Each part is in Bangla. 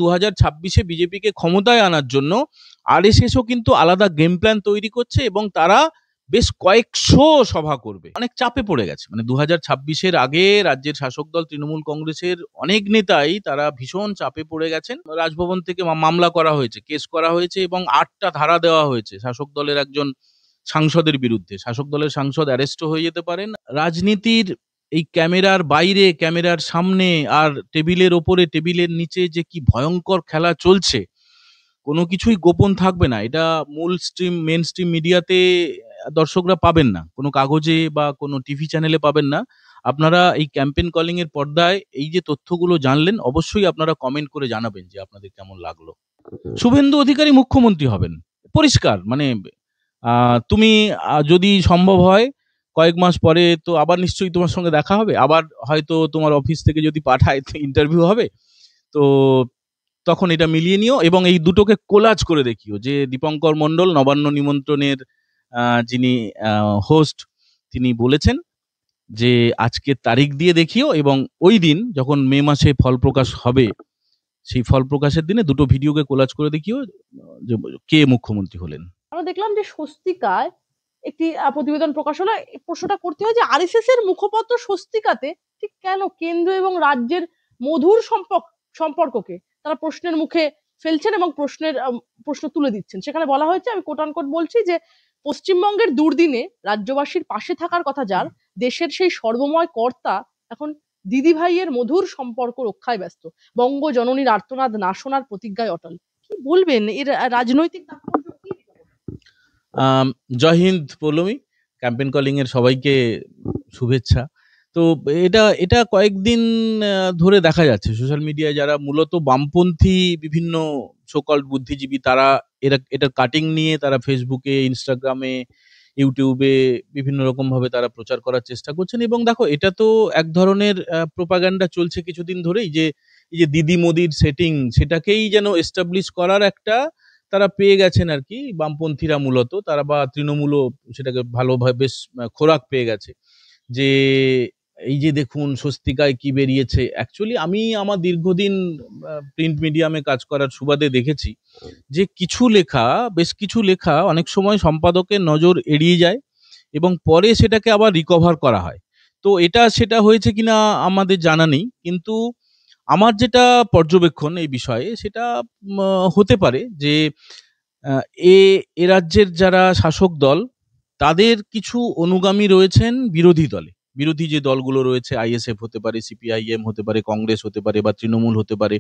2026-এ বিজেপিকে ক্ষমতায় আনার জন্য আরএসএসও কিন্তু আলাদা গেম প্ল্যান তৈরি করছে এবং তারা বেশ কয়েকশো সভা করবে। অনেক চাপে পড়ে গেছে। মানে 2026-এর আগে রাজ্যের শাসক দল তৃণমূল কংগ্রেসের অনেক নেতাই তারা ভীষণ চাপে পড়ে গেছেন। রাজভবন থেকে মামলা করা হয়েছে, কেস করা হয়েছে এবং 8টা ধারা দেওয়া হয়েছে শাসক দলের একজন সাংসদের বিরুদ্ধে। শাসক দলের সাংসদ অ্যারেস্টও হয়ে যেতে পারেন। রাজনীতির এই ক্যামেরার বাইরে, ক্যামেরার সামনে আর টেবিলের ওপরে, টেবিলের নিচে যে কি ভয়ঙ্কর খেলা চলছে, কোনো কিছুই গোপন থাকবে না। এটা মেন স্ট্রিম মিডিয়াতে দর্শকরা পাবেন না, কোনো কাগজে বা কোনো টিভি চ্যানেলে পাবেন না। আপনারা এই ক্যাম্পেইন কলিং এর পর্দায় এই যে তথ্যগুলো জানলেন, অবশ্যই আপনারা কমেন্ট করে জানাবেন যে আপনাদের কেমন লাগলো। শুভেন্দু অধিকারী মুখ্যমন্ত্রী হবেন, পরিষ্কার। মানে তুমি যদি সম্ভব হয় কয়েক মাস পরে তো আবার নিশ্চয়ই তোমার সঙ্গে দেখা হবে, আবার হয়তো তোমার অফিস থেকে যদি পাঠায় ইন্টারভিউ হবে, তো তখন এটা মিলিয়ে নিও এবং এই দুটোকে কোলাজ করে দেখিও যে দীপঙ্কর মণ্ডল নবান্ন নিমন্ত্রণের যিনি হোস্ট, তিনি বলেছেন যে আজকের তারিখ দিয়ে দেখিও এবং ওই দিন যখন মে মাসে ফল প্রকাশ হবে, সেই ফল প্রকাশের দিনে দুটো ভিডিওকে কোলাজ করে দেখিও যে কে মুখ্যমন্ত্রী হলেন। আমরা দেখলাম যে স্বস্তিকায় একটি প্রতিবেদন প্রকাশ হলো। প্রশ্নটা করতে হয় যে আরএসএস এর মুখপত্র স্বস্তিকাতে ঠিক কেন কেন্দ্র এবং রাজ্যের মধুর সম্পর্ককে তারা প্রশ্নের মুখে ফেলছেন এবং প্রশ্ন তুলে দিচ্ছেন। সেখানে বলা হয়েছে, আমি কোট আনকোট বলছি, যে পশ্চিমবঙ্গের দুর্দিনে রাজ্যবাসীর পাশে থাকার কথা যার, দেশের সেই সর্বময় কর্তা এখন দিদি ভাইয়ের মধুর সম্পর্ক রক্ষায় ব্যস্ত, বঙ্গ জননীর আর্তনাদ না শোনার প্রতিজ্ঞায় অটল। কি বলবেন এর রাজনৈতিক তাৎপর্য কি? জয় হিন্দ পৌলমী, ক্যাম্পেইন কলিং এর সবাইকে শুভেচ্ছা। তো এটা কয়েকদিন ধরে দেখা যাচ্ছে সোশ্যাল মিডিয়ায় যারা মূলত বামপন্থী বিভিন্ন সোকল্ড বুদ্ধিজীবী, তারা এটার কাটিং নিয়ে তারা ফেসবুকে, ইনস্টাগ্রামে, ইউটিউবে বিভিন্ন রকম ভাবে তারা প্রচার করার চেষ্টা করছেন। এবং দেখো, এটা তো এক ধরনের প্রোপাগান্ডা চলছে কিছুদিন ধরেই, যে এই যে দিদি মোদির সেটিং, সেটাকেই যেন এস্টাবলিশ করার একটা তারা পেয়ে গেছেন আর কি। বামপন্থীরা মূলত তারা, বা তৃণমূলও সেটাকে ভালোভাবে বেশ খোরাক পেয়ে গেছে যে এই যে দেখুন স্বস্তিকায় কি বেরিয়েছে। অ্যাকচুয়ালি আমি আমার দীর্ঘদিন প্রিন্ট মিডিয়ামে কাজ করার সুবাদে দেখেছি যে বেশ কিছু লেখা অনেক সময় সম্পাদকের নজর এড়িয়ে যায় এবং পরে সেটাকে আবার রিকভার করা হয়। তো সেটা হয়েছে কিনা আমাদের জানা নেই, কিন্তু আমার যেটা পর্যবেক্ষণ এই বিষয়ে, সেটা হতে পারে যে আহ, এ এ রাজ্যের যারা শাসক দল, তাদের কিছু অনুগামী রয়েছেন বিরোধী দলে। বিরোধী যে দলগুলো রয়েছে, আইএসএফ হতে পারে, সিপিআইএম হতে পারে, কংগ্রেস হতে পারে, বা তৃণমূল হতে পারে,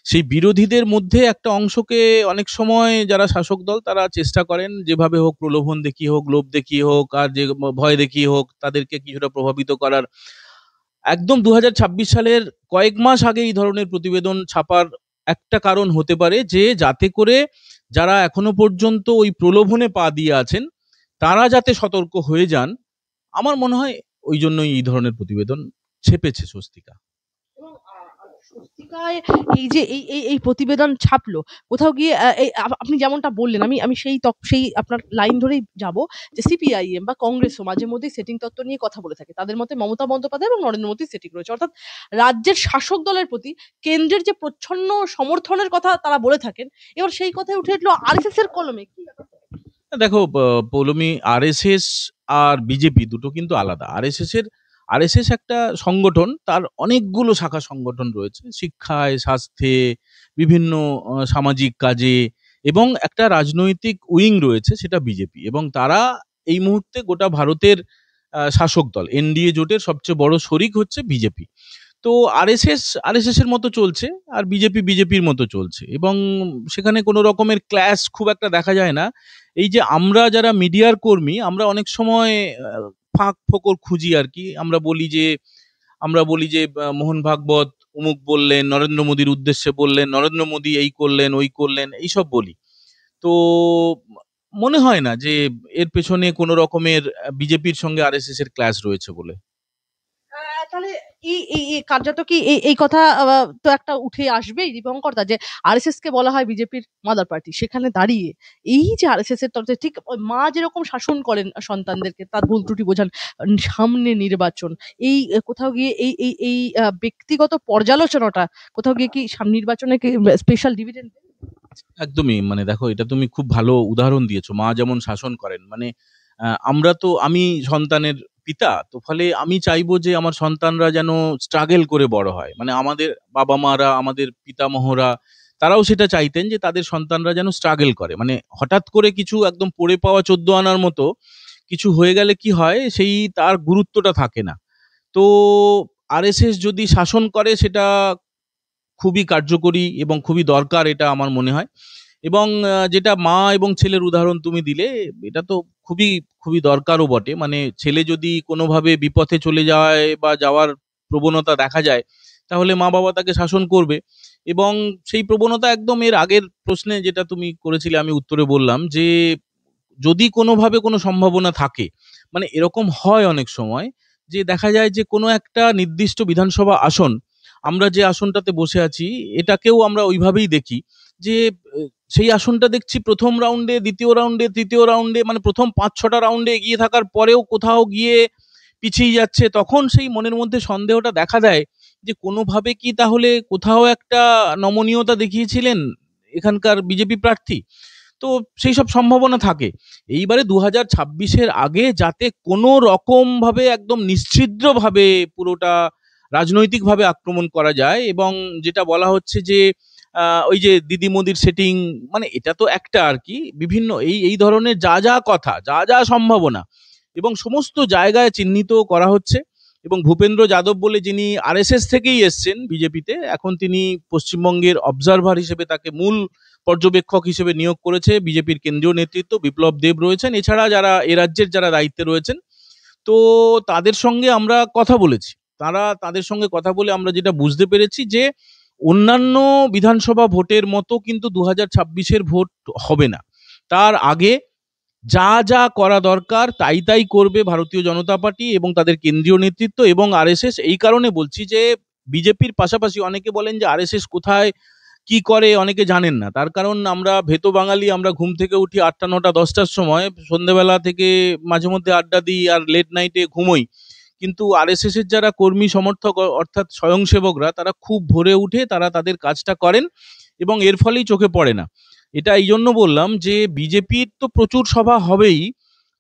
সেই বিরোধীদের মধ্যে একটা অংশকে অনেক সময় যারা শাসক দল তারা চেষ্টা করেন যেভাবে হোক, প্রলোভন দেখিয়ে হোক, লোভ দেখিয়ে হোক, আর যে ভয় দেখিয়ে হোক, তাদেরকে কিছুটা প্রভাবিত করার। একদম 2026 সালের কয়েক মাস আগে এই ধরনের প্রতিবেদন ছাপার একটা কারণ হতে পারে যে যাতে করে যারা এখনো পর্যন্ত ওই প্রলোভনে পা দিয়ে আছেন তারা যাতে সতর্ক হয়ে যান। আমার মনে হয় ওই জন্যই এই ধরনের প্রতিবেদন ছেপেছে স্বস্তিকা। এবং স্বস্তিকায় এই যে এই প্রতিবেদন ছাপলো, কোথাও গিয়ে আপনি যেমনটা বললেন, আমি সেই আপনার লাইন ধরেই যাব, যে সিপিআইএম বা কংগ্রেসও মাঝে মধ্যেই সেটিং তত্ত্ব নিয়ে কথা বলে থাকে। তাদের মতে মমতা বন্দ্যোপাধ্যায় এবং নরেন্দ্র মোদীর সেটিং রয়েছে, অর্থাৎ রাজ্যের শাসক দলের প্রতি কেন্দ্রের যে প্রচ্ছন্ন সমর্থনের কথা তারা বলে থাকেন। এবার সেই কথায় উঠে উঠলো আরএসএস এর কলমে। কি দেখো পৌলমী, আরএসএস আর বিজেপি দুটো কিন্তু আলাদা। আরএসএস একটা সংগঠন, তার অনেকগুলো শাখা সংগঠন রয়েছে, শিক্ষায়, স্বাস্থ্যে, বিভিন্ন সামাজিক কাজে, এবং একটা রাজনৈতিক উইং রয়েছে, সেটা বিজেপি। এবং তারা এই মুহূর্তে গোটা ভারতের শাসক দল, এনডিএ জোটের সবচেয়ে বড় শরিক হচ্ছে বিজেপি। তো আরএসএস এর মতো চলছে, আর বিজেপির মতো চলছে, এবং সেখানে কোনো রকমের ক্ল্যাশ খুব একটা দেখা যায় না। এই যে আমরা যারা মিডিয়ার কর্মী, আমরা অনেক সময় ফাঁক ফোকর খুঁজি আর কি। আমরা বলি যে মোহন ভাগবত অমুক বললেন, নরেন্দ্র মোদীর উদ্দেশ্যে বললেন, নরেন্দ্র মোদী এই করলেন ওই করলেন, এইসব বলি। তো মনে হয় না যে এর পেছনে কোনো রকমের বিজেপির সঙ্গে আরএসএস এর ক্ল্যাশ রয়েছে বলে। তাহলে এই কার্যত কি এই কথা তো একটা উঠে আসবেই দীপঙ্কর দা, যে আরএসএস কে বলা হয় বিজেপির মাদার পার্টি। সেখানে দাঁড়িয়ে এই যে আরএসএস এর তরফে ঠিক মা যেরকম শাসন করেন সন্তানদেরকে, তার ভুল ত্রুটি বোঝান, সামনে নির্বাচন, এই কোথাও গিয়ে এই ব্যক্তিগত পর্যালোচনাটা কোথাও গিয়ে কি নির্বাচনে কি স্পেশাল ডিভিডেন্ড? একদমই, মানে দেখো, এটা তুমি খুব ভালো উদাহরণ দিয়েছো, মা যেমন শাসন করেন। মানে আমি সন্তানের পিতা, তো ফলে আমি চাইবো যে আমার সন্তানরা যেন স্ট্রাগল করে বড় হয়। মানে আমাদের বাবা মারা, আমাদের পিতামহরা, তারাও সেটা চাইতেন যে তাদের সন্তানরা যেন স্ট্রাগল করে। মানে হঠাৎ করে কিছু একদম পড়ে পাওয়া 14 আনার মতো কিছু হয়ে গেলে কি হয়, সেই তার গুরুত্বটা থাকে না। তো আরএসএস যদি শাসন করে সেটা খুবই কার্যকরী এবং খুবই দরকার, এটা আমার মনে হয়। এবং যেটা মা এবং ছেলের উদাহরণ তুমি দিলে, এটা তো খুবই খুবই দরকারও বটে। মানে ছেলে যদি কোনোভাবে বিপথে চলে যায় বা যাওয়ার প্রবণতা দেখা যায়, তাহলে মা বাবা তাকে শাসন করবে। এবং সেই প্রবণতা একদম এর আগের প্রশ্নে যেটা তুমি করেছিলে, আমি উত্তরে বললাম যে যদি কোনোভাবে কোনো সম্ভাবনা থাকে, মানে এরকম হয় অনেক সময় যে দেখা যায় যে কোনো একটা নির্দিষ্ট বিধানসভা আসন, আমরা যে আসনটাতে বসে আছি এটাকেও আমরা ওইভাবেই দেখি যে সেই আসনটা দেখছি প্রথম রাউন্ডে, দ্বিতীয় রাউন্ডে, তৃতীয় রাউন্ডে, মানে প্রথম 5-6টা রাউন্ডে এগিয়ে থাকার পরেও কোথাও গিয়ে পিছিয়ে যাচ্ছে। তখন সেই মনের মধ্যে সন্দেহটা দেখা দেয় যে কোনোভাবে কি তাহলে কোথাও একটা নমনীয়তা দেখিয়েছিলেন এখানকার বিজেপি প্রার্থী। তো সেই সব সম্ভাবনা থাকে। এইবারে 2026-এর আগে যাতে কোনো রকম ভাবে একদম নিশ্ছিদ্রভাবে পুরোটা রাজনৈতিকভাবে আক্রমণ করা যায়, এবং যেটা বলা হচ্ছে যে ওই যে দিদি মোদির সেটিং, মানে এটা তো একটা আর কি বিভিন্ন এই এই ধরনের যা যা কথা, যা যা সম্ভাবনা, এবং সমস্ত জায়গায় চিহ্নিত করা হচ্ছে। এবং ভূপেন্দ্র যাদব বলে, যিনি আরএসএস থেকেই এসছেন বিজেপিতে, এখন তিনি পশ্চিমবঙ্গের অবজারভার হিসেবে, তাকে মূল পর্যবেক্ষক হিসেবে নিয়োগ করেছে বিজেপির কেন্দ্রীয় নেতৃত্ব। বিপ্লব দেব রয়েছেন, এছাড়া যারা এ রাজ্যের যারা দায়িত্বে রয়েছেন, তো তাদের সঙ্গে আমরা কথা বলেছি। তাদের সঙ্গে কথা বলে আমরা যেটা বুঝতে পেরেছি যে অন্যান্য বিধানসভা ভোটের মতো কিন্তু 2026-এর ভোট হবে না। তার আগে যা যা করা দরকার তাই তাই করবে ভারতীয় জনতা পার্টি এবং তাদের কেন্দ্রীয় নেতৃত্ব এবং আরএসএস। এই কারণে বলছি যে বিজেপির পাশাপাশি অনেকে বলেন যে আরএসএস কোথায় কি করে অনেকে জানেন না। তার কারণ আমরা ভেতো বাঙালি, আমরা ঘুম থেকে উঠি 8টা 9টা 10টার সময়, সন্ধ্যেবেলা থেকে মাঝে মধ্যে আড্ডা দিই আর লেট নাইটে ঘুমোই। কিন্তু আরএসএস এর যারা কর্মী সমর্থক অর্থাৎ স্বয়ংসেবকরা, তারা খুব ভোরে উঠে তারা তাদের কাজটা করেন এবং এর ফলেই চোখে পড়ে না। এটা এই জন্য বললাম যে বিজেপির তো প্রচুর সভা হবেই,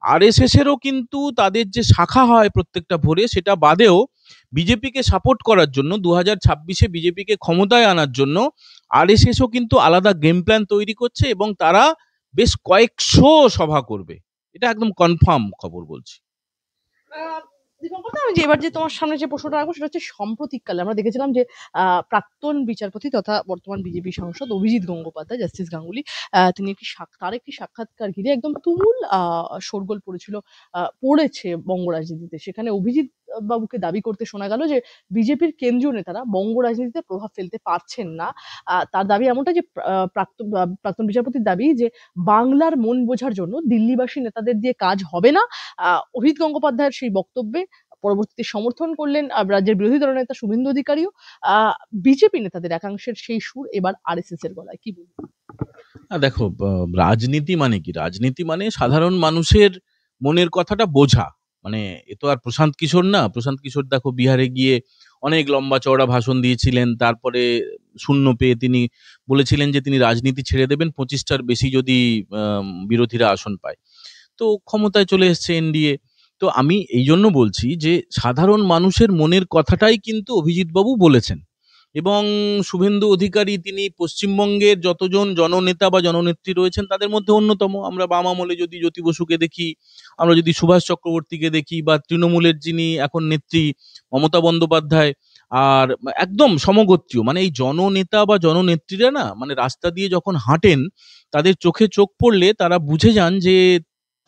আরএসএস এরও কিন্তু তাদের যে শাখা হয় প্রত্যেকটা ভোরে, সেটা বাদেও বিজেপিকে সাপোর্ট করার জন্য 2026-এ বিজেপিকে ক্ষমতায় আনার জন্য আরএসএসও কিন্তু আলাদা গেম প্ল্যান তৈরি করছে এবং তারা বেশ কয়েকশো সভা করবে। এটা একদম কনফার্ম খবর বলছি। দীপঙ্কর দা, আমি যে এবার যে তোমার সামনে যে প্রশ্নটা রাখবো সেটা হচ্ছে সাম্প্রতিককালে আমরা দেখেছিলাম যে প্রাক্তন বিচারপতি তথা বর্তমান বিজেপি সাংসদ অভিজিৎ গঙ্গোপাধ্যায়, জাস্টিস গাঙ্গুলি, তিনি তার একটি সাক্ষাৎকার ঘিরে একদম তুমুল শোরগোল পড়েছে বঙ্গ রাজনীতিতে। সেখানে অভিজিৎ বাবুকে দাবি করতে শোনা গেল যে বিজেপির কেন্দ্রীয় নেতারা বঙ্গ রাজনীতিতে প্রভাব ফেলতে পারছেন না। তার দাবি এমনটা যে প্রাক্তন বিচারপতির দাবি যে বাংলার মন বোঝার জন্য দিল্লিবাসী নেতাদের দিয়ে কাজ হবে না। অভিজিৎ গঙ্গোপাধ্যায়ের সেই বক্তব্যে পরবর্তীতে সমর্থন করলেন রাজ্যের বিরোধী দলনেতা শুভেন্দু অধিকারীও। বিজেপি নেতাদের একাংশের সেই সুর এবার আরএসএস এর গলায়, কি বলবো? দেখো, রাজনীতি মানে কি? রাজনীতি মানে সাধারণ মানুষের মনের কথাটা বোঝা। মানে এ তো আর প্রশান্ত কিশোর না। প্রশান্ত কিশোর দেখো বিহারে গিয়ে অনেক লম্বা চওড়া ভাষণ দিয়েছিলেন, তারপরে শূন্য পেয়ে তিনি বলেছিলেন যে তিনি রাজনীতি ছেড়ে দেবেন 25টার বেশি যদি বিরোধীরা আসন পায়। তো ক্ষমতায় চলে এসছে এনডিএ। তো আমি এই জন্য বলছি যে সাধারণ মানুষের মনের কথাটাই কিন্তু অভিজিৎবাবু বলেছেন। এবং শুভেন্দু অধিকারী, তিনি পশ্চিমবঙ্গের যতজন জননেতা বা জননেত্রী রয়েছেন তাদের মধ্যে অন্যতম। আমরা বাম আমলে যদি জ্যোতি বসুকে দেখি, আমরা যদি সুভাষ চক্রবর্তীকে দেখি, বা তৃণমূলের যিনি এখন নেত্রী মমতা বন্দ্যোপাধ্যায়, আর একদম সমগোত্রীয়, মানে এই জননেতা বা জননেত্রীরা না, মানে রাস্তা দিয়ে যখন হাঁটেন তাদের চোখে চোখ পড়লে তারা বুঝে যান যে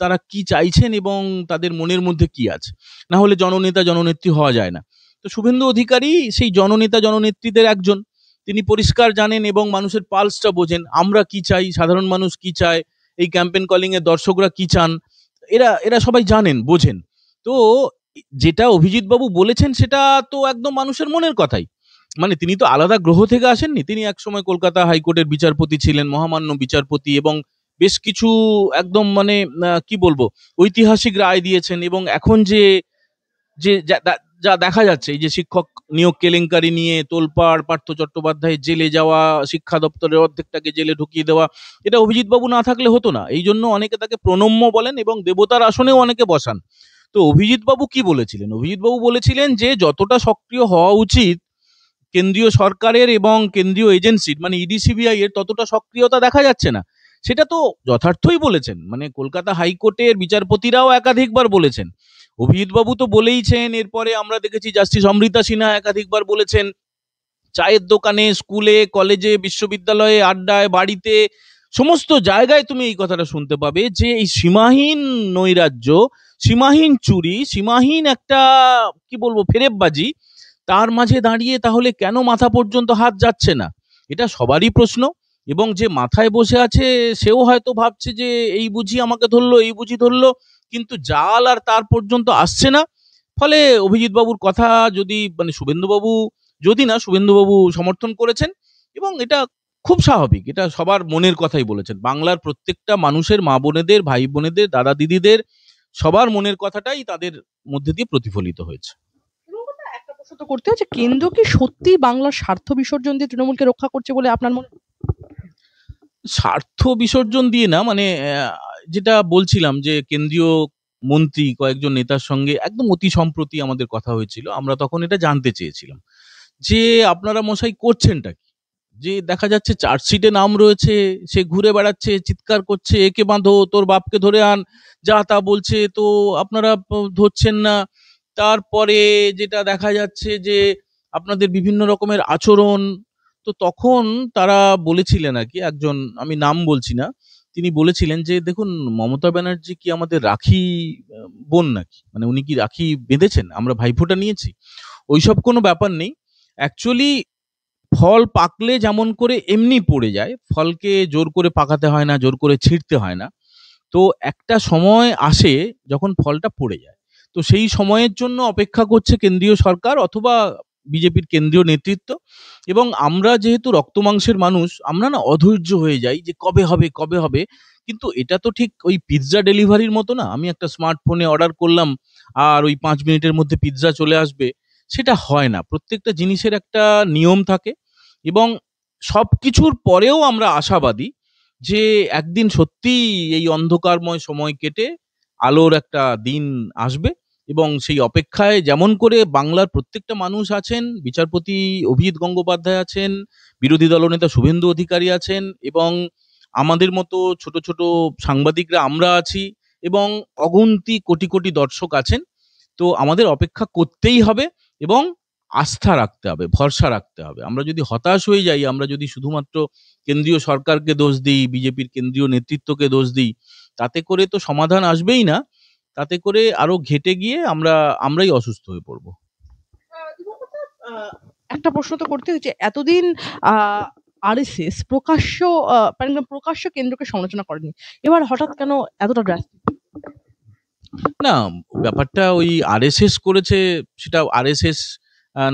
তারা কি চাইছেন এবং তাদের মনের মধ্যে কি আছে। না হলে জননেতা জননেত্রী হওয়া যায় না। তো শুভেন্দু অধিকারী সেই জননেতা জননেত্রীদের একজন। তিনি পরিষ্কার জানেন এবং মানুষের পালসটা বোঝেন, আমরা কি চাই, সাধারণ মানুষ কি চায়, এই ক্যাম্পেন কলিং এর দর্শকরা কি চান, এরা এরা সবাই জানেন, বোঝেন। তো যেটা অভিজিৎ বাবু বলেছেন সেটা তো একদম মানুষের মনের কথাই। মানে তিনি তো আলাদা গ্রহ থেকে আসেননি, তিনি একসময় কলকাতা হাইকোর্টের বিচারপতি ছিলেন, মহামান্য বিচারপতি, এবং বেশ কিছু একদম মানে কি বলবো ঐতিহাসিক রায় দিয়েছেন। এবং এখন যে যে যা যা দেখা যাচ্ছে, এই যে শিক্ষক নিয়োগ কেলেঙ্কারি নিয়ে তোলপাড়, পার্থ চট্টোপাধ্যায় জেলে যাওয়া, শিক্ষা দপ্তরের অর্ধেকটাকে জেলে ঢুকিয়ে দেওয়া, এটা অভিজিৎ বাবু না থাকলে হতো না। এই জন্য অনেকে তাকে প্রণম্য বলেন এবং দেবতার আসনেও অনেকে বসান। তো অভিজিৎ বাবু কি বলেছিলেন? অভিজিৎ বাবু বলেছিলেন যে যতটা সক্রিয় হওয়া উচিত কেন্দ্রীয় সরকারের এবং কেন্দ্রীয় এজেন্সির, মানে ইডি সিবিআই এর, ততটা সক্রিয়তা দেখা যাচ্ছে না। সেটা তো যথার্থই বলেছেন, মানে কলকাতা হাইকোর্টের বিচারপতিরাও একাধিকবার বলেছেন, অভিজিৎ বাবু তো বলেইছেন। এরপরে আমরা দেখেছি জাস্টিস অমৃতা সিনহা একাধিকবার বলেছেন। চায়ের দোকানে, স্কুলে, কলেজে, বিশ্ববিদ্যালয়ে, আড্ডায়, বাড়িতে, সমস্ত জায়গায় তুমি এই কথাটা শুনতে পাবে যে এই সীমাহীন নৈরাজ্য, সীমাহীন চুরি, সীমাহীন একটা কি বলবো ফেরেববাজি, তার মাঝে দাঁড়িয়ে তাহলে কেন মাথা পর্যন্ত হাত যাচ্ছে না, এটা সবারই প্রশ্ন। এবং যে মাথায় বসে আছে সেও হয়তো ভাবছে যে এই বুঝি আমাকে ধরলো, এই বুঝি ধরলো, কিন্তু জাল আর তার পর্যন্ত আসছে না। ফলে অভিজিৎ বাবুর কথা যদি মানে শুভেন্দুবাবু, যদি না শুভেন্দুবাবু সমর্থন করেছেন, এবং এটা খুব স্বাভাবিক, এটা সবার মনের কথাই বলেছেন। বাংলার প্রত্যেকটা মানুষের, মা বোনেদের, ভাই বোনেদের, দাদা দিদিদের সবার মনের কথাটাই তাদের মধ্যে দিয়ে প্রতিফলিত হয়েছে। একটা প্রশ্ন তো করতে হচ্ছে, কেন্দ্র কি সত্যি বাংলার স্বার্থ বিসর্জন দিয়ে তৃণমূলকে রক্ষা করছে বলে আপনার মনে? স্বার্থ বিসর্জন দিয়ে না, মানে যেটা বলছিলাম যে কেন্দ্রীয় মন্ত্রী কয়েকজন নেতার সঙ্গে একদম অতি সম্প্রতি আমাদের কথা হয়েছিল, আমরা তখন এটা জানতে চেয়েছিলাম যে আপনারা মশাই করছেনটা কি। যে দেখা যাচ্ছে চার্জশিটে নাম রয়েছে, সে ঘুরে বেড়াচ্ছে, চিৎকার করছে, একে বাঁধো, তোর বাপকে ধরে আন, যা তা বলছে, তো আপনারা ধরছেন না। তারপরে যেটা দেখা যাচ্ছে যে আপনাদের বিভিন্ন রকমের আচরণ। তো তখন তারা বলেছিলেন আর কি, একজন, আমি নাম বলছি না, তিনি বলেছিলেন যে দেখুন, মমতা ব্যানার্জি কি আমাদের রাখি বোন নাকি, মানে উনি কি রাখি বেঁধেছেন, আমরা ভাইফোঁটা নিয়েছি? ওইসব কোনো ব্যাপার নেই। অ্যাকচুয়ালি ফল পাকলে যেমন করে এমনি পড়ে যায়, ফলকে জোর করে পাকাতে হয় না, জোর করে ছিঁড়তে হয় না। তো একটা সময় আসে যখন ফলটা পড়ে যায়, তো সেই সময়ের জন্য অপেক্ষা করছে কেন্দ্রীয় সরকার অথবা বিজেপির কেন্দ্রীয় নেতৃত্ব। এবং আমরা যেহেতু রক্তমাংসের মানুষ, আমরা না অধৈর্য হয়ে যাই যে কবে হবে, কবে হবে। কিন্তু এটা তো ঠিক ওই পিৎজা ডেলিভারির মতো না, আমি একটা স্মার্টফোনে অর্ডার করলাম আর ওই 5 মিনিটের মধ্যে পিৎজা চলে আসবে, সেটা হয় না। প্রত্যেকটা জিনিসের একটা নিয়ম থাকে। এবং সবকিছুর পরেও আমরা আশাবাদী যে একদিন সত্যি এই অন্ধকারময় সময় কেটে আলোর একটা দিন আসবে। এবং সেই অপেক্ষায় যেমন করে বাংলার প্রত্যেকটা মানুষ আছেন, বিচারপতি অভিজিৎ গঙ্গোপাধ্যায় আছেন, বিরোধী দলনেতা শুভেন্দু অধিকারী আছেন, এবং আমাদের মতো ছোট ছোট সাংবাদিকরা আমরা আছি, এবং অগুন্তি কোটি কোটি দর্শক আছেন। তো আমাদের অপেক্ষা করতেই হবে এবং আস্থা রাখতে হবে, ভরসা রাখতে হবে। আমরা যদি হতাশ হয়ে যাই, আমরা যদি শুধুমাত্র কেন্দ্রীয় সরকারকে দোষ দিই, বিজেপির কেন্দ্রীয় নেতৃত্বকে দোষ দিই, তাতে করে তো সমাধান আসবেই না। তাতে করে আরো ঘেটে গিয়ে আমরাই অসুস্থ হয়ে পড়বো। একটা প্রশ্ন তো করতে হচ্ছে, এতদিন আরএসএস প্রকাশ্য কেন্দ্রকে সমালোচনা করেনি, এবার হঠাৎ কেন এতটা ড্রাস্টিক? না, ব্যাপারটা ওই আরএসএস করেছে, সেটা আরএসএস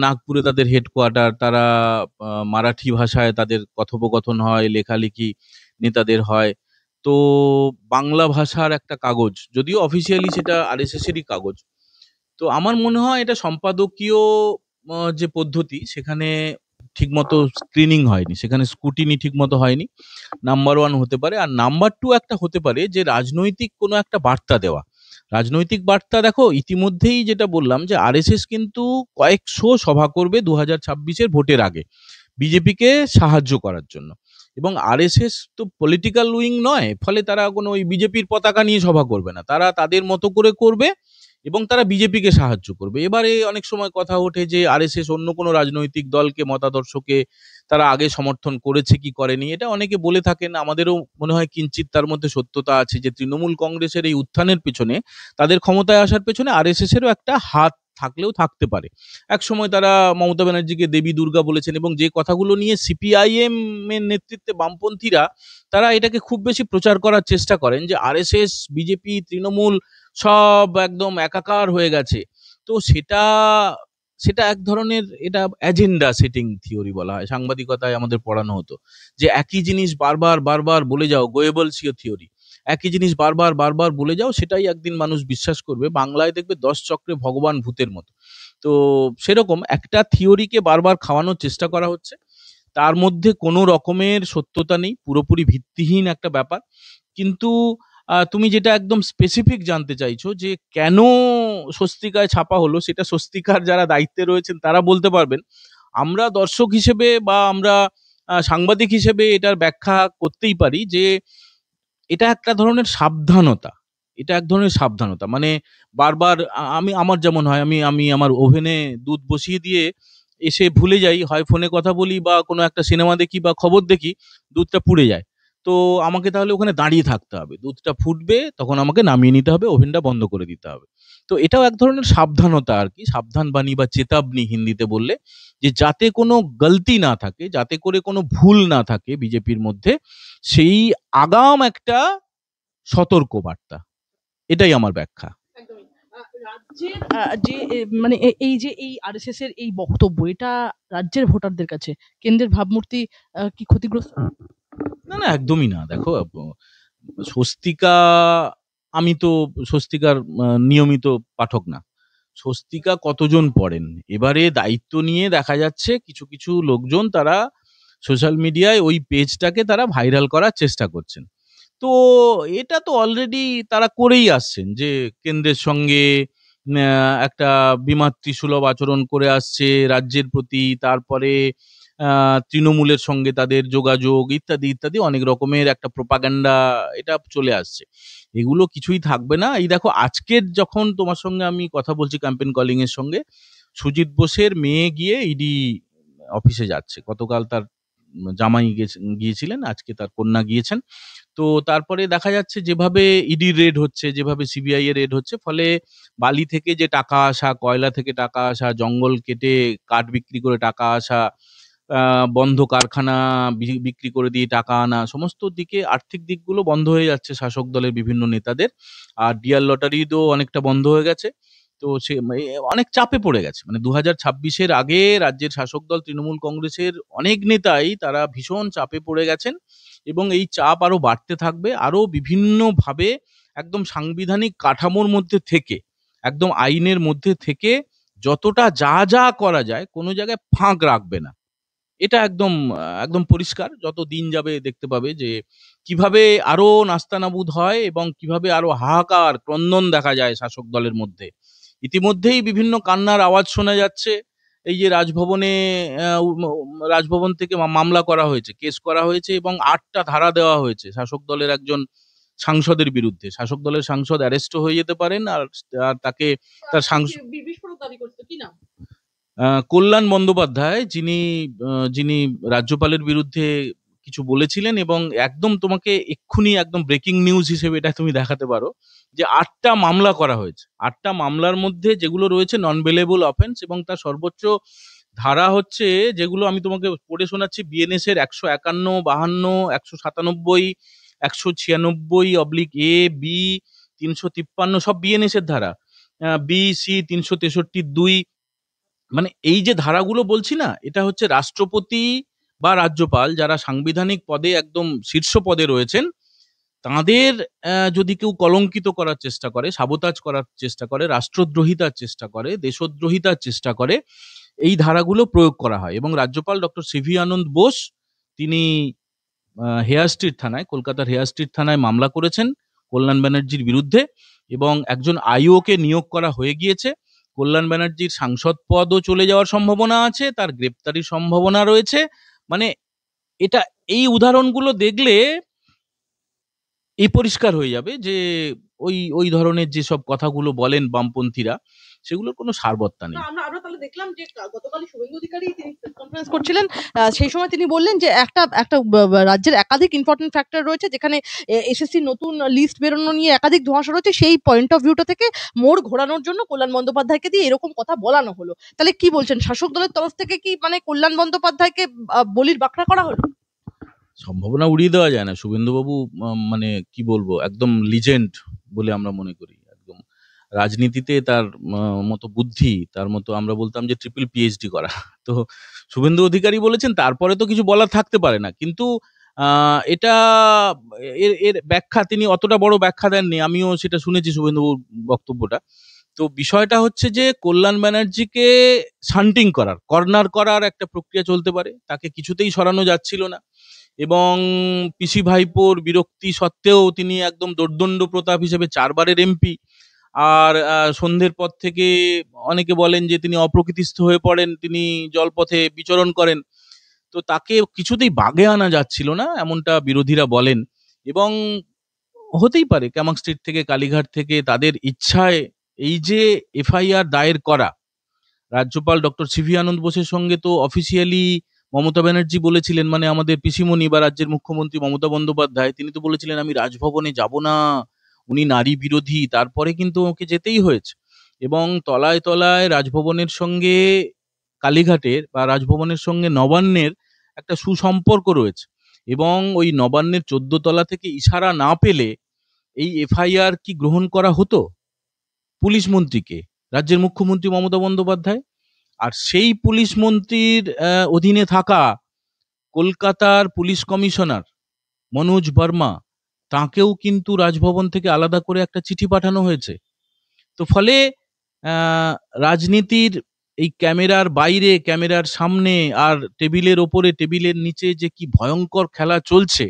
নাগপুরে তাদের হেডকোয়ার্টার, তারা মারাঠি ভাষায় তাদের কথোপকথন হয়, লেখালেখি নেতাদের হয়। তো বাংলা ভাষার একটা কাগজ, যদিও অফিসিয়ালি সেটা আরএসএস এরই কাগজ। তো আমার মনে হয় এটা সম্পাদকীয় যে পদ্ধতি, সেখানে ঠিকমতো স্ক্রিনিং হয়নি, সেখানে স্কুটিনি ঠিকমতো হয়নি। নাম্বার ওয়ান হতে পারে। আর নাম্বার টু একটা হতে পারে যে রাজনৈতিক কোনো একটা বার্তা দেওয়া। রাজনৈতিক বার্তা, দেখো ইতিমধ্যেই যেটা বললাম যে আরএসএস কিন্তু কয়েকশো সভা করবে 2026-এর ভোটের আগে বিজেপিকে সাহায্য করার জন্য। এবং আরএসএস তো পলিটিক্যাল উইং নয়, ফলে তারা কোনো ওই বিজেপির পতাকা নিয়ে সভা করবে না, তারা তাদের মতো করে করবে এবং তারা বিজেপিকে সাহায্য করবে। এবারে অনেক সময় কথা ওঠে যে আরএসএস অন্য কোনো রাজনৈতিক দলকে, মতাদর্শকে তারা আগে সমর্থন করেছে কি করেনি, এটা অনেকে বলে থাকেন। আমাদেরও মনে হয় কিঞ্চিত তার মধ্যে সত্যতা আছে যে তৃণমূল কংগ্রেসের এই উত্থানের পেছনে, তাদের ক্ষমতায় আসার পেছনে আরএসএস এরও একটা হাত থাকলেও থাকতে পারে। এক সময় তারা মমতা ব্যানার্জিকে দেবী দুর্গা বলেছেন, এবং যে কথাগুলো নিয়ে সিপিআইএম এর নেতৃত্বে বামপন্থীরা তারা এটাকে খুব বেশি প্রচার করার চেষ্টা করেন যে আরএসএস, বিজেপি, তৃণমূল সব একদম একাকার হয়ে গেছে। তো সেটা সেটা এক ধরনের, এটা এজেন্ডা সেটিং থিওরি বলা হয়, সাংবাদিকতায় আমাদের পড়ানো হতো যে একই জিনিস বারবার বারবার বলে যাও, গোয়েবলসীয় থিওরি, একই জিনিস বারবার বারবার বলে যাও, সেটাই একদিন মানুষ বিশ্বাস করবে। বাংলায় দেখবে 10 চক্রে ভগবান ভূতের মতো। তো সেরকম একটা থিওরিকে বারবার খাওয়ানোর চেষ্টা করা হচ্ছে, তার মধ্যে কোনো রকমের সত্যতা নেই, পুরোপুরি ভিত্তিহীন একটা ব্যাপার। কিন্তু তুমি যেটা একদম স্পেসিফিক জানতে চাইছো যে কেন স্বস্তিকায় ছাপা হলো, সেটা স্বস্তিকার যারা দায়িত্বে রয়েছেন তারা বলতে পারবেন। আমরা দর্শক হিসেবে বা আমরা সাংবাদিক হিসেবে এটার ব্যাখ্যা করতেই পারি যে এটা একটা ধরনের সাবধানতা, এটা এক ধরনের সাবধানতা। মানে বারবার আমি, আমার যেমন হয়, আমি আমি আমার ওভেনে দুধ বসিয়ে দিয়ে এসে ভুলে যাই, হয় ফোনে কথা বলি বা কোনো একটা সিনেমা দেখি বা খবর দেখি, দুধটা পুড়ে যায়। তো আমাকে তাহলে ওখানে দাঁড়িয়ে থাকতে হবে, দুধটা ফুটবে তখন আমাকে নামিয়ে নিতে হবে, ওভেনটা বন্ধ করে দিতে হবে। তো এটাও এক ধরনের সাবধানতা আর কি, সাবধান বাণী বা চেতাবনী হিন্দিতে বললে, যে যাতে কোনো গলতি না থাকে, যাতে করে কোনো ভুল না থাকে বিজেপির মধ্যে, সেই আগাম একটা সতর্ক বার্তা। এটাই আমার ব্যাখ্যা। একদমই। রাজ্যের যে মানে এই যে এই আরএসএস এর এই বক্তব্য, এটা রাজ্যের ভোটারদের কাছে কেন্দ্রের ভাবমূর্তি কি ক্ষতিগ্রস্ত? না না, একদমই না। দেখো, স্বস্তিকা, আমি তো স্বস্তিকার নিয়মিত পাঠক না। স্বস্তিকা কতজন পড়েন, এবারে দায়িত্ব নিয়ে দেখা যাচ্ছে কিছু কিছু লোকজন তারা সোশ্যাল মিডিয়ায় ওই পেজটাকে তারা ভাইরাল করার চেষ্টা করছেন। তো এটা তো অলরেডি তারা করেই আসছেন, যে কেন্দ্রের সঙ্গে একটা বিমাতৃসুলভ আচরণ করে আসছে রাজ্যের প্রতি, তারপরে তৃণমূলের সঙ্গে তাদের যোগাযোগ ইত্যাদি ইত্যাদি অনেক রকমের একটা প্রোপাগান্ডা এটা চলে আসছে। এগুলো কিছুই থাকবে না। এই দেখো, আজকের যখন তোমার সঙ্গে আমি কথা বলছি ক্যাম্পেইন কলিং এর সঙ্গে, সুজিত বোসের মেয়ে গিয়ে ইডি অফিসে যাচ্ছে। গতকাল তার জামাই গিয়েছিলেন, আজকে তার কন্যা গিয়েছেন। তো তারপরে দেখা যাচ্ছে যেভাবে ইডির রেড হচ্ছে, যেভাবে সিবিআই এর রেড হচ্ছে, ফলে বালি থেকে যে টাকা আসা, কয়লা থেকে টাকা আসা, জঙ্গল কেটে কাঠ বিক্রি করে টাকা আসা, বন্ধ কারখানা বিক্রি করে দিয়ে টাকা আনা, সমস্ত দিকে আর্থিক দিকগুলো বন্ধ হয়ে যাচ্ছে শাসক দলের বিভিন্ন নেতাদের। আর ডিয়ার লটারি তো অনেকটা বন্ধ হয়ে গেছে। তো সে অনেক চাপে পড়ে গেছে। মানে 2026-এর আগে রাজ্যের শাসক দল তৃণমূল কংগ্রেসের অনেক নেতাই তারা ভীষণ চাপে পড়ে গেছেন, এবং এই চাপ আরো বাড়তে থাকবে। আরো বিভিন্নভাবে একদম সাংবিধানিক কাঠামোর মধ্যে থেকে, একদম আইনের মধ্যে থেকে যতটা যা যা করা যায়, কোনো জায়গায় ফাঁক রাখবে না। এটা একদম একদম পরিষ্কার। যত দিন যাবে দেখতে পাবে যে কিভাবে আরো নাস্তানাবুদ হয় এবং কিভাবে আরো হাহাকার ক্রন্দন দেখা যায় শাসক দলের মধ্যে। ইতিমধ্যেই বিভিন্ন কান্নার আওয়াজ শোনা যাচ্ছে। এই যে রাজভবনে, রাজভবন থেকে মামলা করা হয়েছে, কেস করা হয়েছে, এবং 8টা ধারা দেওয়া হয়েছে শাসক দলের একজন সাংসদের বিরুদ্ধে। শাসক দলের সাংসদ অ্যারেস্টও হয়ে যেতে পারেন, আর তাকে তার সাংসদ বিস্ফোরক দাবি করছে, কি নাম? কল্যাণ বন্দ্যোপাধ্যায়, যিনি রাজ্যপালের বিরুদ্ধে কিছু বলেছিলেন, এবং একদম তোমাকে এক্ষুনি একদম ব্রেকিং নিউজ হিসেবে এটা তুমি দেখাতে পারো যে 8টা মামলা করা হয়েছে। 8টা মামলার মধ্যে যেগুলো রয়েছে নন বেলেবল অফেন্স, এবং তার সর্বোচ্চ ধারা হচ্ছে, যেগুলো আমি তোমাকে পড়ে শোনাচ্ছি, বিএনএস এর 151, 52, 197, 196/A, বি, 353, সব বিএনএস এর ধারা। B, C, 363(2). মানে এই যে ধারাগুলো বলছি না, এটা হচ্ছে রাষ্ট্রপতি বা রাজ্যপাল, যারা সাংবিধানিক পদে একদম শীর্ষ পদে রয়েছেন, তাদের যদি কেউ কলঙ্কিত করার চেষ্টা করে, সাবোতাজ করার চেষ্টা করে, রাষ্ট্রদ্রোহিতার চেষ্টা করে, দেশদ্রোহিতার চেষ্টা করে, এই ধারাগুলো প্রয়োগ করা হয়। এবং রাজ্যপাল ডক্টর সিভি আনন্দ বোস, তিনি হেয়ার স্ট্রিট থানায়, কলকাতার হেয়ার স্ট্রিট থানায় মামলা করেছেন কল্যাণ ব্যানার্জির বিরুদ্ধে, এবং একজন আইওকে নিয়োগ করা হয়ে গিয়েছে। কল্যাণ ব্যানার্জির সাংসদ পদও চলে যাওয়ার সম্ভাবনা আছে, তার গ্রেপ্তারির সম্ভাবনা রয়েছে। মানে এটা, এই উদাহরণগুলো দেখলে এই পরিষ্কার হয়ে যাবে যে ওই ওই ধরনের যেসব কথাগুলো বলেন বামপন্থীরা, সেগুলোর কোনো সারবত্তা না, নেই। আমরা আমরা তাহলে দেখলাম যে গতকালই শুভেন্দু অধিকারী তিনি প্রেস কনফারেন্স করছিলেন। সেই সময় তিনি বললেন যে একটা একটা রাজ্যের একাধিক ইম্পর্টেন্ট ফ্যাক্টর রয়েছে, যেখানে এসএসসি নতুন লিস্ট বেরোনো নিয়ে একাধিক ধোঁয়াশা রয়েছে, সেই পয়েন্ট অফ ভিউটা থেকে মোড় ঘোরানোর জন্য কল্যাণ বন্দ্যোপাধ্যায়কে দিয়ে এরকম কথা বলানো হলো। তাহলে কি বলছেন, শাসক দলের তরফ থেকে কি মানে কল্যাণ বন্দ্যোপাধ্যায়কে বলির বাখরা করা হলো? সম্ভাবনা উড়িয়ে দেওয়া যায় না। শুভেন্দুবাবু মানে কি বলবো, একদম লিজেন্ড বলে আমরা মনে করি। একদম রাজনীতিতে তার মতো বুদ্ধি, তার মতো আমরা বলতাম যে ট্রিপল পিএইচডি করা। তো শুভেন্দু অধিকারী বলেছেন, তারপরে তো কিছু বলার থাকতে পারে না, কিন্তু এটা এর এর ব্যাখ্যা তিনি অতটা বড় ব্যাখ্যা দেননি, আমিও সেটা শুনেছি শুভেন্দুর বক্তব্যটা। তো বিষয়টা হচ্ছে যে কল্যাণ ব্যানার্জিকে শান্টিং করার, কর্নার করার একটা প্রক্রিয়া চলতে পারে, তাকে কিছুতেই সরানো যাচ্ছিল না, এবং পিসি ভাইপোর বিরক্তি সত্ত্বেও তিনি একদম দোর্দণ্ড প্রতাপ হিসেবে 4 বারের এমপি। আর সন্ধ্যের পর থেকে অনেকে বলেন যে তিনি অপ্রকৃতিস্থ হয়ে পড়েন, তিনি জলপথে বিচরণ করেন। তো তাকে কিছুতেই বাগে আনা যাচ্ছিল না, এমনটা বিরোধীরা বলেন। এবং হতেই পারে ক্যামাক স্ট্রিট থেকে, কালীঘাট থেকে তাদের ইচ্ছায় এই যে এফআইআর দায়ের করা, রাজ্যপাল ডক্টর সিভি আনন্দ বোসের সঙ্গে তো অফিসিয়ালি মমতা ব্যানার্জি বলেছিলেন, মানে আমাদের পিসিমণি বা রাজ্যের মুখ্যমন্ত্রী মমতা বন্দ্যোপাধ্যায়, তিনি তো বলেছিলেন আমি রাজভবনে যাব না, উনি নারী বিরোধী, তারপরে কিন্তু ওকে যেতেই হয়েছে। এবং তলায় তলায় রাজভবনের সঙ্গে কালীঘাটের বা রাজভবনের সঙ্গে নবান্নের একটা সুসম্পর্ক রয়েছে, এবং ওই নবান্নের 14 তলা থেকে ইশারা না পেলে এই এফআইআর কি গ্রহণ করা হতো? পুলিশ মন্ত্রীকে, রাজ্যের মুখ্যমন্ত্রী মমতা বন্দ্যোপাধ্যায়, আর সেই পুলিশ মন্ত্রীর অধীনে থাকা কলকাতার পুলিশ কমিশনার মনোজ বর্মা, তাকেও কিন্তু রাজভবন থেকে আলাদা করে একটা চিঠি পাঠানো হয়েছে। তো ফলে রাজনীতির এই ক্যামেরার বাইরে, ক্যামেরার সামনে, আর টেবিলের ওপরে, টেবিলের নিচে যে কি ভয়ঙ্কর খেলা চলছে,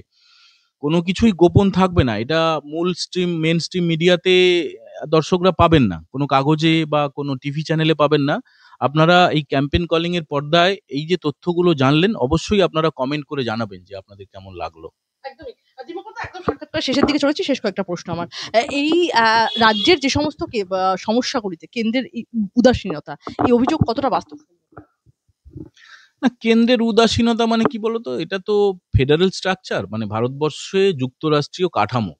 কোনো কিছুই গোপন থাকবে না। এটা মেন স্ট্রিম মিডিয়াতে দর্শকরা পাবেন না, কোনো কাগজে বা কোনো টিভি চ্যানেলে পাবেন না। আপনারা এই ক্যাম্পেইন কলিং এর পর্দায় এই যে তথ্যগুলো জানলেন, অবশ্যই আপনারা কমেন্ট করে জানাবেন যে আপনাদের কেমন লাগলো। একদমই। দিবাকর, একদম সাক্ষাৎকার শেষের দিকে চলেছি, শেষ কয়েকটা প্রশ্ন আমার। এই রাজ্যের যে সমস্ত সমস্যাগুলিতে কেন্দ্রের এই উদাসীনতা, এই অভিযোগ কতটা বাস্তব? না, কেন্দ্রের উদাসীনতা মানে কি বলতো, এটা তো ফেডারেল স্ট্রাকচার, মানে ভারতবর্ষে যুক্তরাষ্ট্রীয় কাঠামো।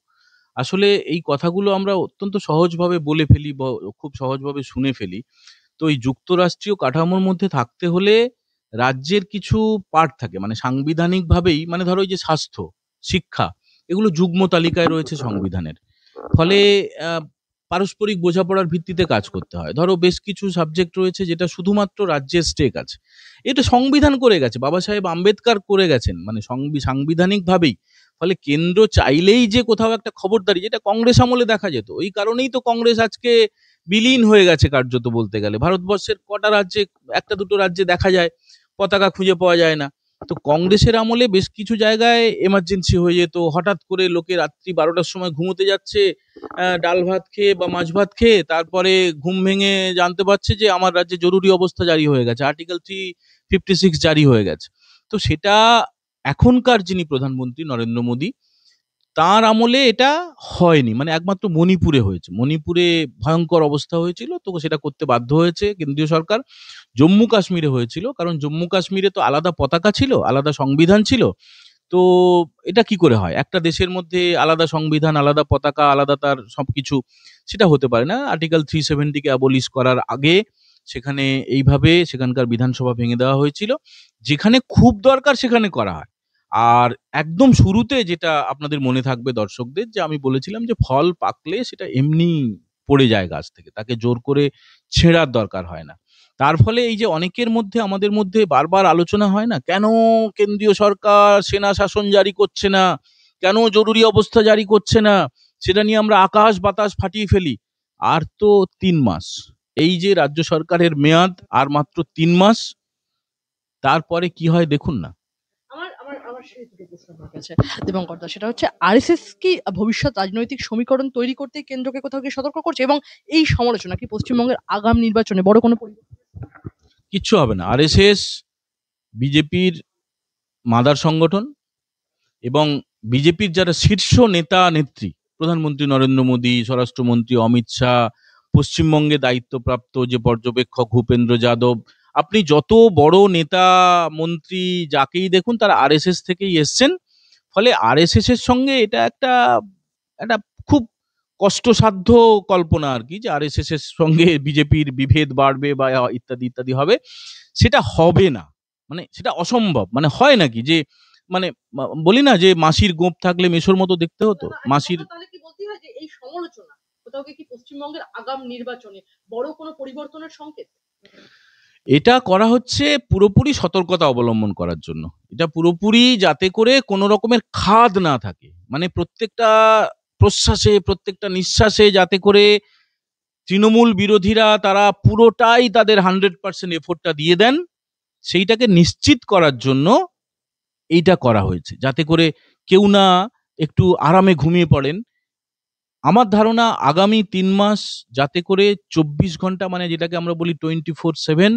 আসলে এই কথাগুলো আমরা অত্যন্ত সহজভাবে বলে ফেলি বা খুব সহজভাবে শুনে ফেলি। তো এই যুক্তরাষ্ট্রীয় কাঠামোর মধ্যে থাকতে হলে রাজ্যের কিছু পার্ট থাকে, মানে সাংবিধানিকভাবেই, মানে ধরো এই যে স্বাস্থ্য, শিক্ষা, এগুলো যুগ্ম তালিকায় রয়েছে সংবিধানের। ফলে আহ, পারস্পরিক বোঝাপড়ার ভিত্তিতে কাজ করতে হয়। ধরো বেশ কিছু সাবজেক্ট রয়েছে যেটা শুধুমাত্র রাজ্যের স্টেক আছে, এটা সংবিধান করে গেছে, বাবা সাহেব আম্বেদকর করে গেছেন, মানে সাংবিধানিক ভাবেই। ফলে কেন্দ্র চাইলেই যে কোথাও একটা খবরদারি, যেটা কংগ্রেস আমলে দেখা যেত, ওই কারণেই তো কংগ্রেস আজকে বিলীন হয়ে গেছে কার্যত বলতে গেলে। ভারতবর্ষের কটা রাজ্যে, একটা দুটো রাজ্যে দেখা যায় পতাকা খুঁজে পাওয়া যায় না। তো কংগ্রেসের আমলে বেশ কিছু জায়গায় এমার্জেন্সি হয়ে যেত, হঠাৎ করে লোকে রাত্রি 12টার সময় ঘুমোতে যাচ্ছে ডাল ভাত খেয়ে বা মাছ ভাত খেয়ে, তারপরে ঘুম ভেঙে জানতে পারছে যে আমার রাজ্যে জরুরি অবস্থা জারি হয়ে গেছে, আর্টিকেল 356 জারি হয়ে গেছে। তো সেটা এখনকার যিনি প্রধানমন্ত্রী নরেন্দ্র মোদী, তার আমলে এটা হয়নি, মানে একমাত্র মণিপুরে হয়েছে। মণিপুরে ভয়ঙ্কর অবস্থা হয়েছিল, তো সেটা করতে বাধ্য হয়েছে কেন্দ্রীয় সরকার। জম্মু কাশ্মীরে হয়েছিল, কারণ জম্মু কাশ্মীরে তো আলাদা পতাকা ছিল, আলাদা সংবিধান ছিল। তো এটা কি করে হয়, একটা দেশের মধ্যে আলাদা সংবিধান, আলাদা পতাকা, আলাদা তার সবকিছু, সেটা হতে পারে না। আর্টিকেল 370 কে অ্যাবলিশ করার আগে সেখানে এইভাবে সেখানকার বিধানসভা ভেঙে দেওয়া হয়েছিল। যেখানে খুব দরকার সেখানে করা হয়। আর একদম শুরুতে যেটা আপনাদের মনে থাকবে দর্শকদের, যে আমি বলেছিলাম যে ফল পাকলে সেটা এমনি পড়ে যায় গাছ থেকে, তাকে জোর করে ছেঁড়ার দরকার হয় না। তার ফলে এই যে অনেকের মধ্যে, আমাদের মধ্যে বারবার আলোচনা হয় না, কেন কেন্দ্রীয় সরকার সেনা শাসন জারি করছে না, কেন জরুরি অবস্থা জারি করছে না, সেটা নিয়ে আমরা আকাশ বাতাস ফাটিয়ে ফেলি। আর তো 3 মাস, এই যে রাজ্য সরকারের মেয়াদ আর মাত্র 3 মাস, তারপরে কি হয় দেখুন না। আমার আমার আমার সেই দুটো প্রশ্ন আপনার কাছে, দিবাঙ্কর দা, সেটা হচ্ছে আরএসএস কি ভবিষ্যৎ রাজনৈতিক সমীকরণ তৈরি করতে কেন্দ্রকে কোথাও কি সতর্ক করছে, এবং এই সমালোচনা কি পশ্চিমবঙ্গের আগাম নির্বাচনে বড় কোনো পরিবর্তন? কিচ্ছু হবে না। আরএসএস বিজেপির মাদার সংগঠন, এবং বিজেপির যারা শীর্ষ নেতা নেত্রী, প্রধানমন্ত্রী নরেন্দ্র মোদী, স্বরাষ্ট্রমন্ত্রী অমিত শাহ, পশ্চিমবঙ্গে দায়িত্বপ্রাপ্ত যে পর্যবেক্ষক ভূপেন্দ্র যাদব, আপনি যত বড় নেতা মন্ত্রী যাকেই দেখুন, তারা আরএসএস থেকেই এসছেন। ফলে আরএসএস এর সঙ্গে এটা একটা একটা খুব কষ্টসাধ্য কল্পনা আর কি, যে আরএসএস এর সঙ্গে বিজেপির বিভেদ বাড়বে বা ইত্যাদি ইত্যাদি হবে, সেটা হবে না। মানে সেটা অসম্ভব, মানে হয় নাকি যে, মানে বলি না যে মাসির গোঁফ থাকলে মেসোর মতো দেখতে হতো, মাসির। তাহলে কি বলতে হয় যে এই সমালোচনা কোথাও কি পশ্চিমবঙ্গের আগাম নির্বাচনে বড় কোনো পরিবর্তনের সংকেত? এটা করা হচ্ছে পুরোপুরি সতর্কতা অবলম্বন করার জন্য। এটা পুরোপুরি যাতে করে কোনো রকমের খাদ না থাকে। মানে প্রত্যেকটা প্রশ্বাসে, প্রত্যেকটা নিঃশ্বাসে যাতে করে তৃণমূল বিরোধীরা তারা পুরোটাই তাদের 100% এফোর্টটা দিয়ে দেন, সেইটাকে নিশ্চিত করার জন্য এইটা করা হয়েছে। যাতে করে কেউ না একটু আরামে ঘুমিয়ে পড়েন। আমার ধারণা আগামী ৩ মাস যাতে করে ২৪ ঘন্টা, মানে যেটাকে আমরা বলি 24/7,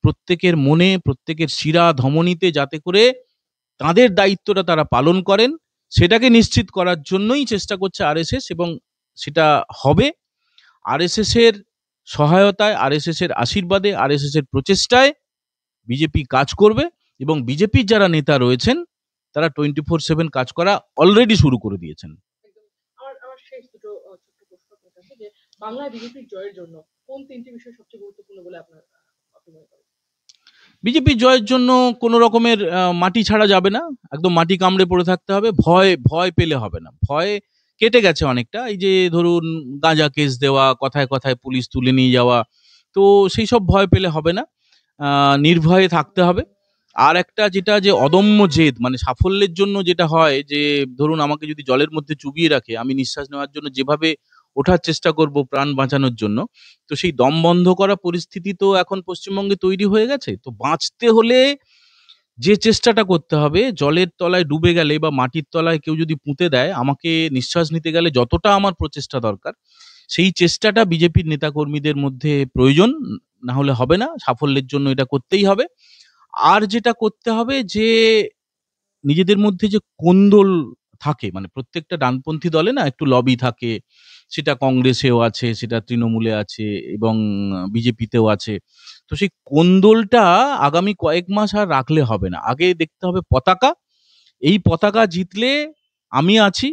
প্রত্যেকের মনে, প্রত্যেকের শিরা ধমনীতে যাতে করে তাদের দায়িত্বটা তারা পালন করেন, সেটাকে নিশ্চিত করার জন্যই চেষ্টা করছে আরএসএস, এবং সেটা হবে। আরএসএস এর সহায়তায়, আরএসএস এর আশীর্বাদে, আরএসএস এর প্রচেষ্টায় বিজেপি কাজ করবে, এবং বিজেপির যারা নেতা রয়েছেন তারা 24/7 কাজ করা অলরেডি শুরু করে দিয়েছেন। আমার শেষ দুটো ছোট্ট প্রশ্ন আপনার কাছে, যে বাংলায় বিজেপির জয়ের জন্য কোন তিনটি বিষয় সবচেয়ে গুরুত্বপূর্ণ বলে আপনি মনে করেন? বিজেপির জয়ের জন্য কোনো রকমের মাটি ছাড়া যাবে না, একদম মাটি কামড়ে পড়ে থাকতে হবে। ভয় ভয় পেলে হবে না, ভয় কেটে গেছে অনেকটা। এই যে ধরুন গাঁজা কেস দেওয়া, কথায় কথায় পুলিশ তুলে নিয়ে যাওয়া, তো সেই সব ভয় পেলে হবে না, নির্ভয়ে থাকতে হবে। আর একটা যেটা, যে অদম্য জেদ, মানে সাফল্যের জন্য যেটা হয়, যে ধরুন আমাকে যদি জলের মধ্যে চুবিয়ে রাখে, আমি নিঃশ্বাস নেওয়ার জন্য যেভাবে ওঠার চেষ্টা করব প্রাণ বাঁচানোর জন্য, তো সেই দম বন্ধ করা পরিস্থিতি তো এখন পশ্চিমবঙ্গে তৈরি হয়ে গেছে। তো বাঁচতে হলে যে চেষ্টাটা করতে হবে, জলের তলায় ডুবে গেলে বা মাটির তলায় কেউ যদি পুঁতে দেয়, আমাকে নিঃশ্বাস নিতে গেলে যতটা আমার প্রচেষ্টা দরকার, সেই চেষ্টাটা বিজেপির নেতাকর্মীদের মধ্যে প্রয়োজন। না হলে হবে না, সাফল্যের জন্য এটা করতেই হবে। আর যেটা করতে হবে, যে নিজেদের মধ্যে যে কোন্দল থাকে, মানে প্রত্যেকটা ডানপন্থী দলে না একটু লবি থাকে, সেটা কংগ্রেসেও আছে, সেটা তৃণমূলে আছে, এবং বিজেপিতেও আছে। তো সেই কোন্দলটা আগামী কয়েক মাস আর রাখলে হবে না। আগে দেখতে হবে পতাকা, এই পতাকা জিতলে আমি আছি,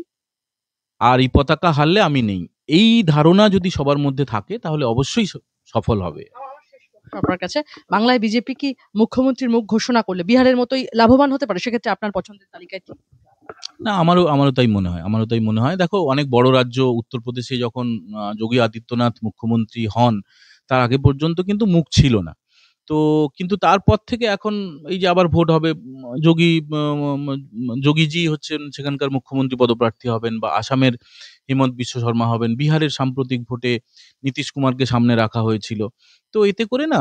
আর এই পতাকা হারলে আমি নেই। এই ধারণা যদি সবার মধ্যে থাকে তাহলে অবশ্যই সফল হবে। আপনার কাছে, বাংলায় বিজেপি কি মুখ্যমন্ত্রীর মুখ ঘোষণা করলে বিহারের মতোই লাভবান হতে পারে? সেক্ষেত্রে আপনার পছন্দের তালিকায় কি? না, আমারও তাই মনে হয়, আমারও তাই মনে হয়। দেখো, অনেক বড় রাজ্য উত্তরপ্রদেশে যখন যোগী আদিত্যনাথ মুখ্যমন্ত্রী হন, তার আগে পর্যন্ত কিন্তু মুখ ছিল না। তো কিন্তু তারপর থেকে এখন এই যে আবার ভোট হবে, যোগীজি হচ্ছেন সেখানকার মুখ্যমন্ত্রী পদপ্রার্থী হবেন, বা আসামের হেমন্ত বিশ্ব শর্মা হবেন, বিহারের সাম্প্রতিক ভোটে নীতিশ কুমারকে সামনে রাখা হয়েছিল। তো এতে করে না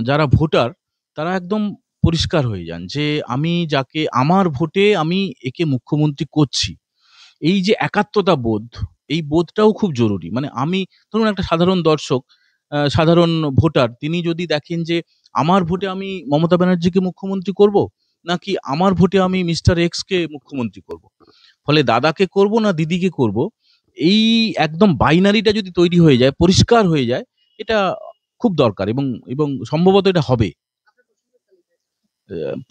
যারা ভোটার তারা একদম পরিষ্কার হয়ে যান, যে আমি যাকে আমার ভোটে আমি একে মুখ্যমন্ত্রী করছি। এই যে একাত্মতা বোধ, এই বোধটাও খুব জরুরি। মানে আমি ধরুন একটা সাধারণ দর্শক, সাধারণ ভোটার, তিনি যদি দেখেন যে আমার ভোটে আমি মমতা ব্যানার্জিকে মুখ্যমন্ত্রী করব, নাকি আমার ভোটে আমি মিস্টার এক্স কে মুখ্যমন্ত্রী করব, ফলে দাদাকে করব না দিদিকে করব, এই একদম বাইনারিটা যদি তৈরি হয়ে যায়, পরিষ্কার হয়ে যায়, এটা খুব দরকার, এবং এবং সম্ভবত এটা হবে।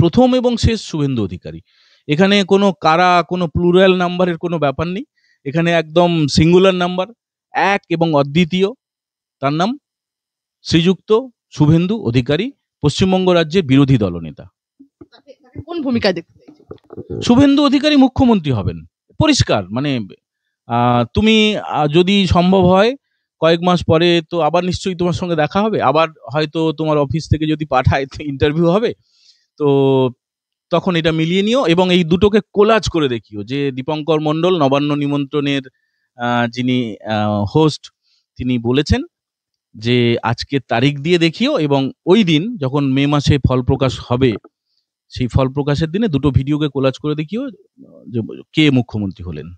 প্রথম এবং শেষ শুভেন্দু অধিকারী। এখানে কোনো প্লুরাল নাম্বারের কোনো ব্যাপার নেই। এখানে একদম সিঙ্গুলার নাম্বার, এক এবং অদ্বিতীয়। তার নাম শ্রীযুক্ত শুভেন্দু অধিকারী, পশ্চিমবঙ্গ রাজ্যের বিরোধী দলনেতা। কোন ভূমিকায় দেখতে চাইছেন? শুভেন্দু অধিকারী মুখ্যমন্ত্রী হবেন, পরিষ্কার। মানে তুমি যদি সম্ভব হয় কয়েক মাস পরে, তো আবার নিশ্চয়ই তোমার সঙ্গে দেখা হবে, আবার হয়তো তোমার অফিস থেকে যদি পাঠায় ইন্টারভিউ হবে, তো তখন এটা মিলিয়ে নিও, এবং এই দুটোকে কোলাজ করে দেখিও, যে দীপঙ্কর মণ্ডল নবান্ন নিমন্ত্রণের যিনি হোস্ট, তিনি বলেছেন যে আজকের তারিখ দিয়ে দেখিও, এবং ওই দিন যখন মে মাসে ফল প্রকাশ হবে, সেই ফল প্রকাশের দিনে দুটো ভিডিওকে কোলাজ করে দেখিও, যে কে মুখ্যমন্ত্রী হলেন।